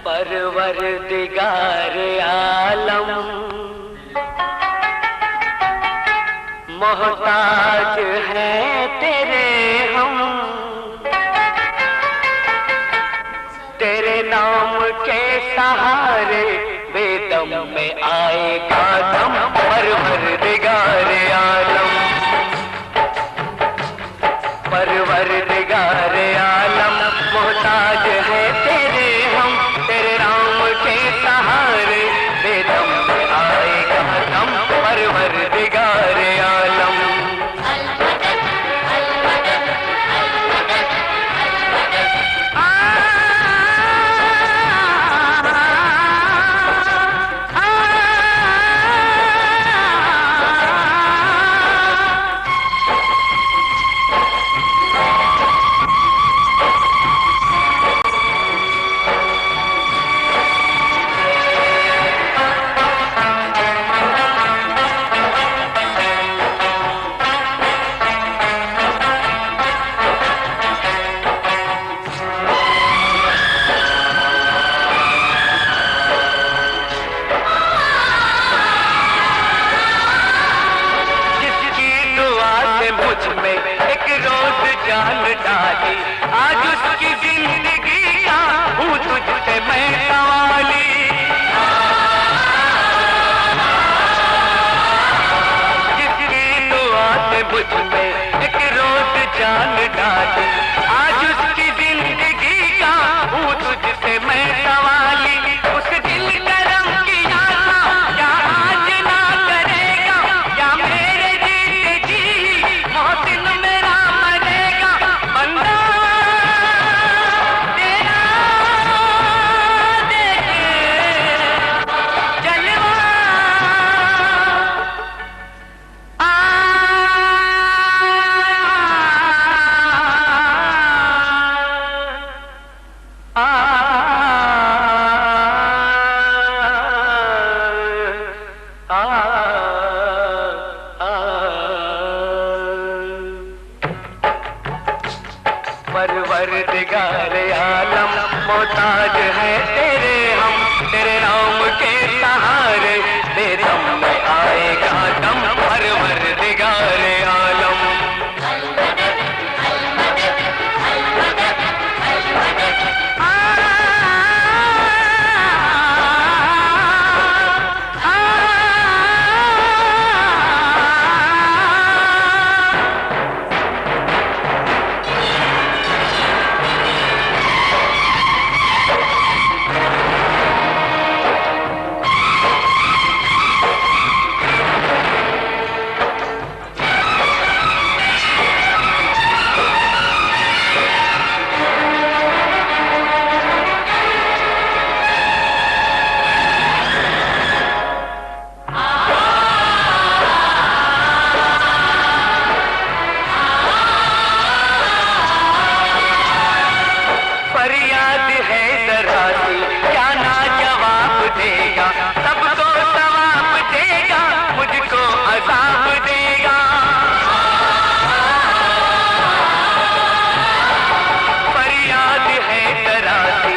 परवरदिगार आलम मोहताज है तेरे हम, तेरे नाम के सहारे बेदम में आएगा दम। परवरदिगार आलम, परवरदिगार आलम मोहताज है तेरे हम, तेरे नाम के सहारे बेदम में आएगा दम। परवरदिगार आलम, डाली आज उसकी जिंदगी का हूँ तुझसे मैं सवाली। जिसकी दुआ से मुझ में एक रोज जान डाली आज उसकी जिंदगी का हूँ तुझसे मैं सवाली। उस दिल करम किया था क्या आज ना करेगा, क्या मेरे जीते जी मोहसिन मेरा मरेगा। बंदा तेरा देखे जलवा परवरदिगार आलम मोहताज है तेरे हम, तेरे नाम के सहारे बेदम में आएगा दम। परवरदिगार आलम, फरियाद है दराजी क्या ना जवाब देगा, सबको सवाब देगा मुझको अजाब देगा। फरियाद है दराजी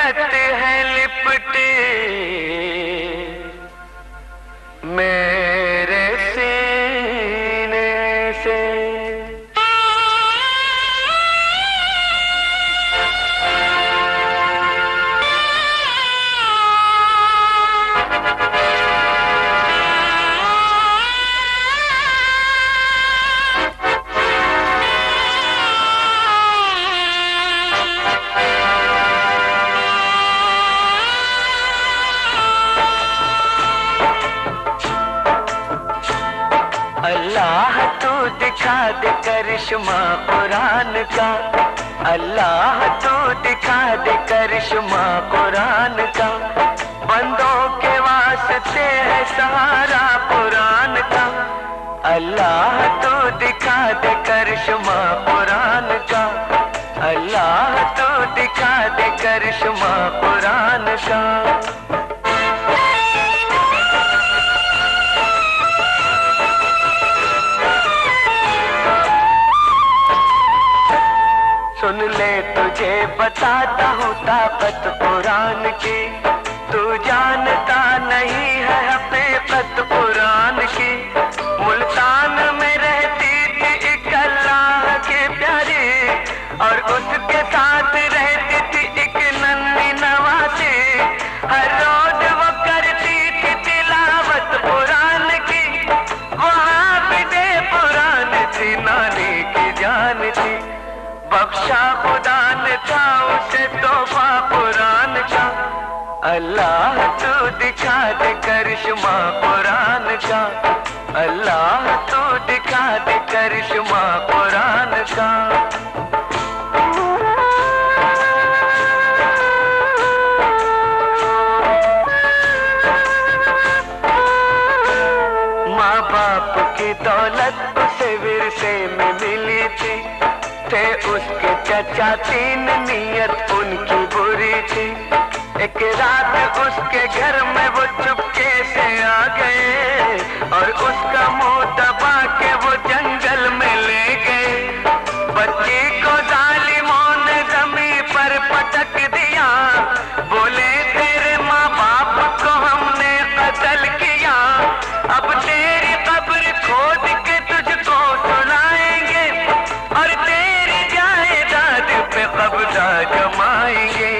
सूरत है लिपटे मेरे सीने से। अल्लाह तू दिखा दे करिश्मा कुरान का, अल्लाह तू दिखा दे करिश्मा कुरान का। बंदों के वास्ते है सहारा कुरान का, अल्लाह तू दिखा दे करिश्मा कुरान का, अल्लाह तू दिखा दे करिश्मा कुरान का। सुन ले तुझे बताता हूँ ताकत कुरान की, तू जानता नहीं है हकीकत कुरान की। मुल्तान में रहती थी एक अल्लाह की प्यारी, और उसके साथ रहती थी एक नन्ही नवासी। हर रोज वो करती थी तिलावत कुरान की, वहाँ भी दे कुरान थी, नानी की जान थी। बख्शा खुदा ने था उसे तोहफा कुरान का, अल्लाह तू दिखा दे करिश्मा कुरान का, अल्लाह तू दिखा दे करिश्मा कुरान का। माँ बाप की दौलत उसे विरसे में मिली थी, थे उसके चचा तीन, नियत उनकी बुरी थी। एक रात उसके घर में वो चुपके से आ गए, और उसका मुंह दबा के वो जंगल में ले गए। बच्ची को जालिमों ने जमीन पर पटक दिया, बोले तेरे माँ बाप को हमने कत्ल किया, अब तेरी कब्र खोद के तुझको सुलाएंगे, और तेरी जायदाद पे कब्जा जमाएंगे।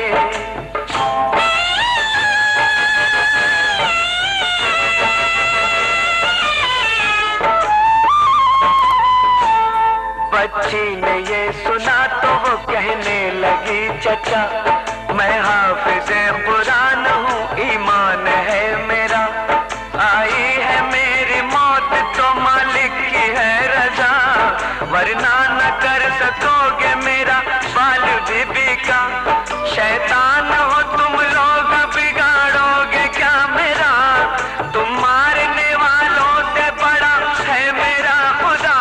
बच्ची ने ये सुना तो वो कहने लगी चचा, मैं हाफिज़ कुरान हूँ, ईमान है मेरा। आई है मेरी मौत तो मालिक की है रजा, वरना न कर सकोगे मेरा बाल बीबी का। शैतान हो तुम लोग, बिगाड़ोगे क्या मेरा, तुम मारने वालों से बड़ा है मेरा खुदा।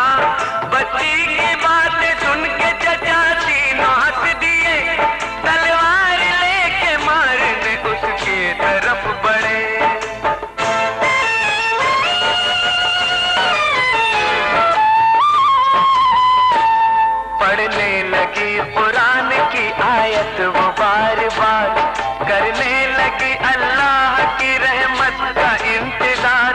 बच्ची की बातें सुन के चचा तीनों हंस दिए, तलवार लेके मारने उसकी तरफ बढ़े। पढ़ने लगी कुरान की आयत वो बार बार, करने लगी अल्लाह की रहमत का इंतजार।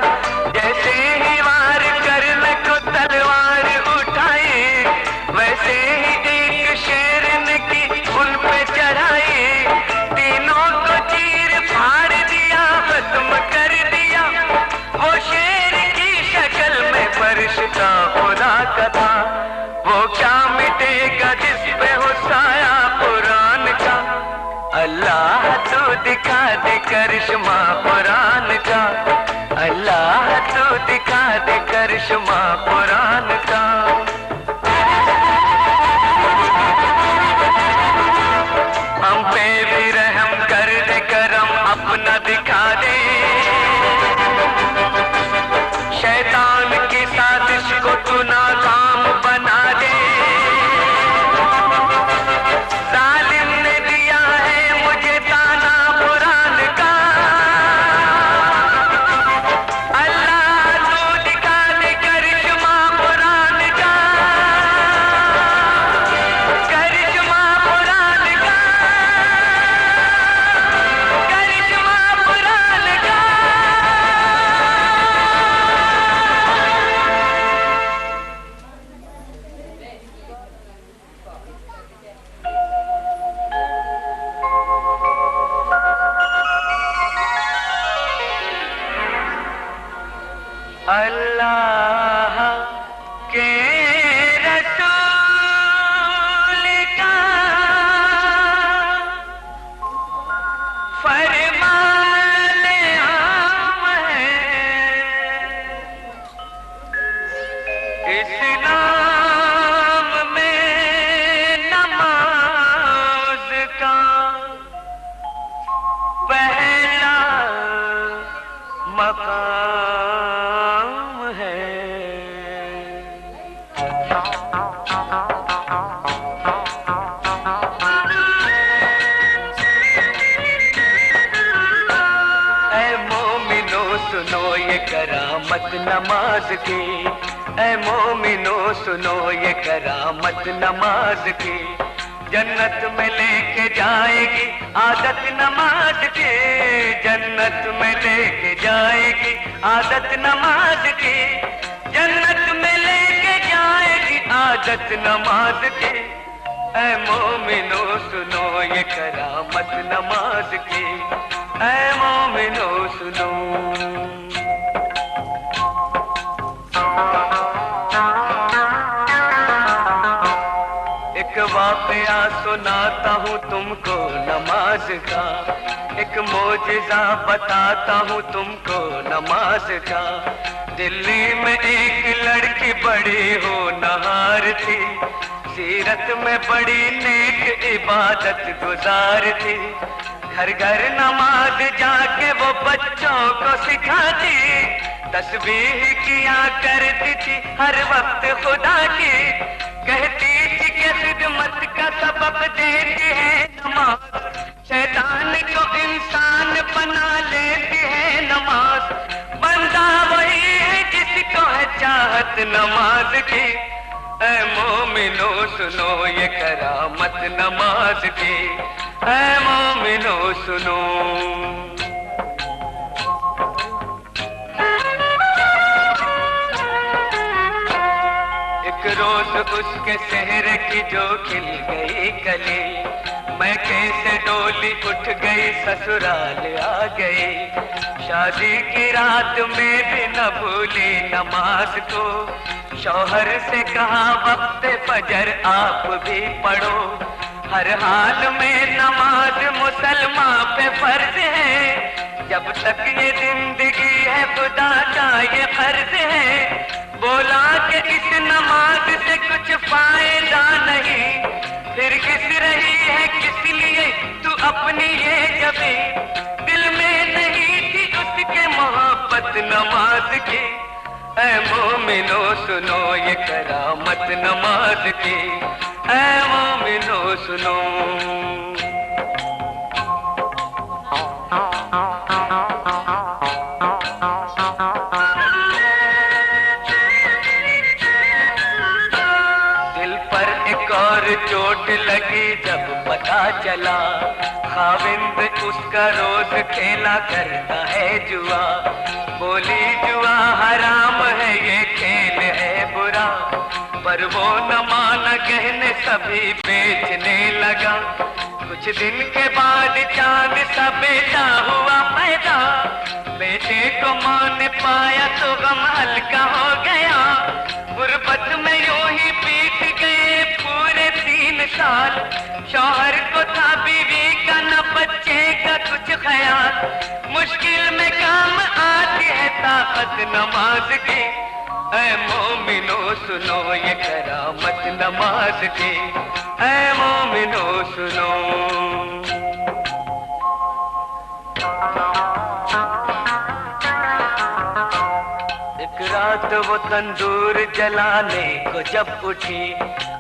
जैसे ही वार करने को तलवार उठाई, वैसे ही एक शेर ने की उन पे चढ़ाई। तीनों को चीर फाड़ दिया, खत्म कर दिया। वो शेर की शक्ल में फरिश्ता खुदा का था, वो क्या मिटेगा जिस पे हो साया कुरान का। अल्लाह तू दिखा दे करिश्मा कुरान का, अल्लाह तू दिखा दे करिश्मा कुरान का। हम पे भी रहम कर दे, करम अपना दिखा दे। शैतान की साजिश को तू नाकाम बना दे। जालिम ने दिया है मुझे ताना कुरान का, अल्लाह तू दिखा दे करिश्मा कुरान का। इस्लाम में नमाज का पहला मकाम है। सुनो ये करामत नमाज की, ऐ मोमिनो सुनो ये करामत नमाज की। जन्नत में लेके जाएगी आदत नमाज की, जन्नत में लेके जाएगी आदत नमाज की, जन्नत में लेके जाएगी आदत नमाज की। ऐ मोमिनो सुनो ये करामत नमाज की, ऐ मोमिनो सुनो। एक वाक़या सुनाता हूँ तुमको नमाज का, एक मोजिज़ा बताता हूँ तुमको नमाज का। दिल्ली में एक लड़की बड़ी होनहार थी, सीरत में बड़ी नेक इबादत गुजार थी। घर घर नमाज जाके वो बच्चों को सिखाती, तस्बीह किया करती थी हर वक्त खुदा की। कहती थी कि खिदमत का सबब देती है नमाज, शैतान को इंसान बना लेती है नमाज। बंदा वही है जिसको है चाहत नमाज की। ऐ मोमिनो सुनो ये करामत नमाज की, ऐ मोमिनो सुनो। एक रोज उसके सेहरे की जो खिल गई कली, मैं कैसे डोली उठ गई ससुराल आ गई। शादी की रात में भी न भूली नमाज को, शौहर से कहा वक्त फजर आप भी पढ़ो। हर हाल में नमाज मुसलमान पे फर्ज है, जब तक ये जिंदगी है खुदा का ये फर्ज है। बोला कि इस नमाज से कुछ फायदा नहीं, फिर किस रही है किस लिए तू अपनी ये जबी। दिल में नहीं थी उसके मोहब्बत नमाज की। ऐ मोमिनो सुनो ये करामत नमाज की, ऐ मोमिनो सुनो। दिल पर एक और चोट लगी जब पता चला, खाविंद उसका रोज खेला करता है जुआ। बोली जुआ हराम है ये खेल है बुरा, पर वो न माना गहने सभी बेचने लगा। कुछ दिन के बाद चांद सा बेटा हुआ पैदा, बेटे को मां ने पाया तो गम हल्का हो गया। गुर्बत में यूं ही बीत गए पूरे 3 साल, शौहर को था बीवी का न बच्चे का कुछ ख्याल। मुश्किल में काम आती है ताकत नमाज की, ऐ मोमिनो सुनो ये करामत नमाज की, ऐ मोमिनो सुनो। एक रात वो तंदूर जलाने को जब उठी,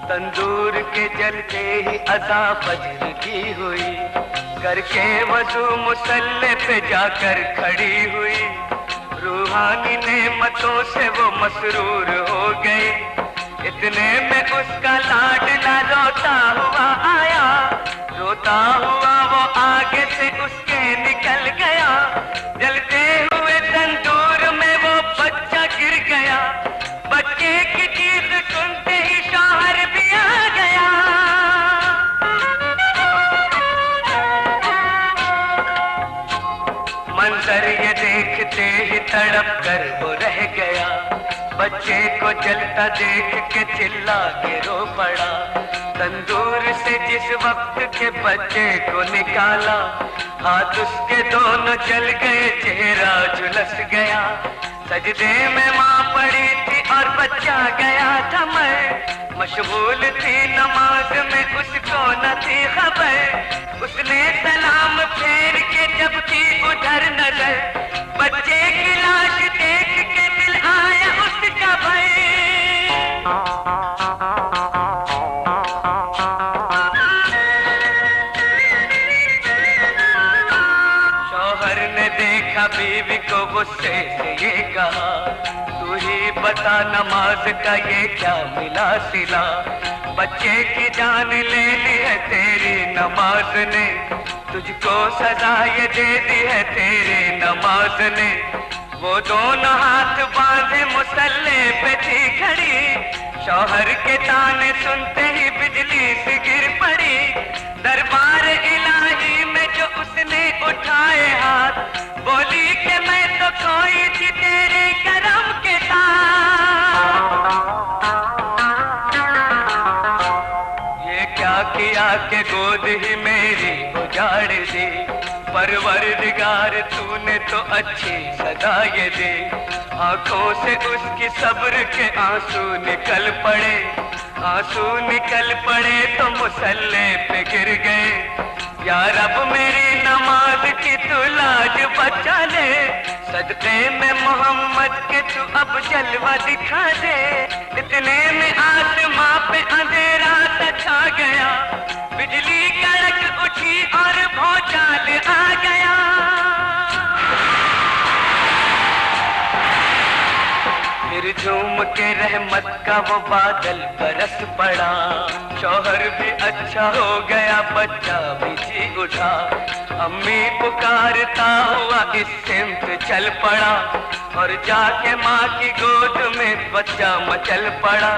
तंदूर के जलते ही अज़ा फज्र की हुई। करके वज़ू मुसल्ले पे जाकर खड़ी हुई, रूहानी नेमतों से वो मसरूर हो गई। इतने में उसका लाडला रोता हुआ आया, रोता हुआ वो आगे से उसके निकल गया। जलते हुए तंदूर में वो बच्चा गिर गया, बच्चे की चीख सुनते ही शौहर भी आ गया। मंजर ये देखते ही तड़प कर वो रह गया, बच्चे को जलता देख के चिल्ला के रो पड़ा। तंदूर से जिस वक्त के बच्चे को निकाला, हाथ उसके दोनों जल गए, चेहरा झुलस गया। सजदे में माँ पड़ी थी और बच्चा गया था मैं, मशगूल थी नमाज में उसको न थी खबर। उसने सलाम फेर के जब की उधर नजर, बच्चे की लाश देख के दिल आया उसका भय। शौहर ने देखा बीवी को गुस्से से ये कहा, तू ही बता नमाज का ये क्या मिला सिला। बच्चे की जान ले ली है तेरी नमाज ने, तुझको सजा ये दे दी है तेरी नमाज ने। वो दोनों हाथ बांधे मुसल्ले पे थी खड़ी, शौहर के ताने सुनते ही बिजली से गिर पड़ी। दरबार इलाही में जो उसने उठाए हाथ, बोली कि मैं तो कोई थी तेरे करम के साथ। ये क्या किया कि गोद ही मेरी उजाड़ दी, परवरदिगार तूने तो अच्छी सदा ये दी। आंखों से उसकी सब्र के आंसू निकल पड़े, आंसू निकल पड़े तो मुसल्ले पे गिर गए। या रब मेरी नमाज की तू लाज बचा ले, सदके में मोहम्मद के तू अब जलवा दिखा दे। इतने में आसमां पे अंधेरा सा छा गया, बिजली कड़क उठी और भौचाल आ गया। फिर झूम के रहमत का वो बादल बरस पड़ा, शौहर भी अच्छा हो गया, बच्चा भी जी उठा। अम्मी पुकारता हुआ इस सिमत चल पड़ा, और जाके माँ की गोद में बच्चा मचल पड़ा।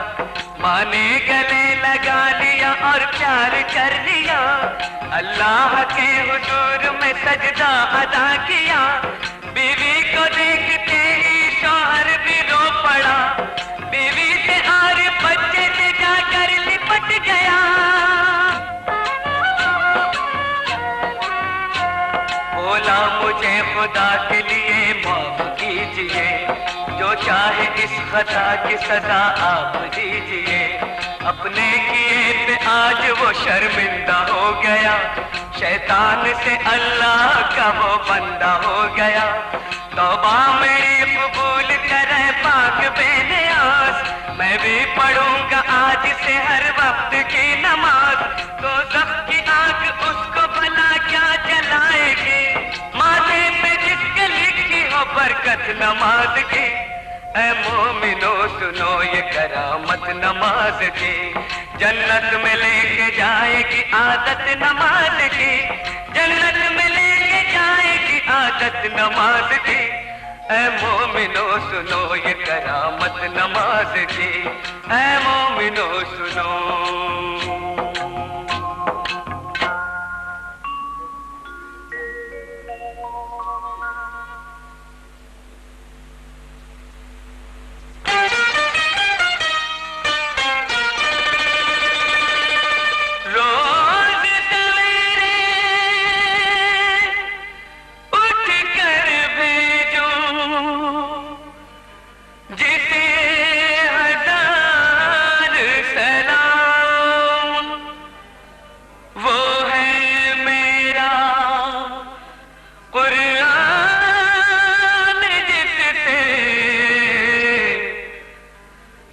माँ ने गले लगा लिया और प्यार कर लिया, अल्लाह के हुजूर में सजदा अदा किया। बीवी को देखते ही शौहर भी रो पड़ा, बीवी से और बच्चे से जाकर लिपट गया। बोला मुझे खुदा के लिए माफ कीजिए, जो चाहे इस खता की सजा आप दीजिए। अपने किए पे आज वो शर्मिंदा हो गया, शैतान से अल्लाह का वो बंदा हो गया। तौबा मेरी कबूल करे पाक बेनियाज, मैं भी पढ़ूंगा आज से हर वक्त की नमाज। तो ज़ख्म की आग उसको भला क्या जलाएगी, माथे पे जिसके लिखी हो बरकत नमाज की। ऐ मोमिनो सुनो ये करामत नमाज की, जन्नत में लेके जाएगी आदत नमाज की, जन्नत में लेके जाएगी आदत नमाज की। ऐ मोमिनो सुनो ये करामत नमाज की, ऐ मोमिनो सुनो।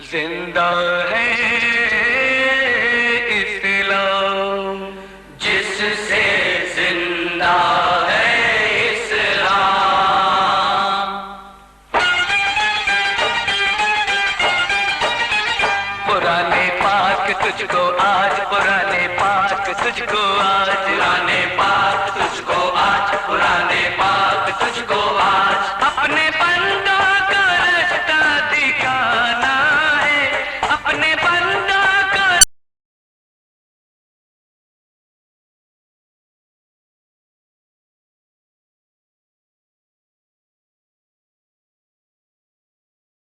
जिंदा है इस्लाम, जिससे जिंदा है इस्लाम। पुराने पाक तुझको आज, पुराने पाक तुझको आज, पुराने पाक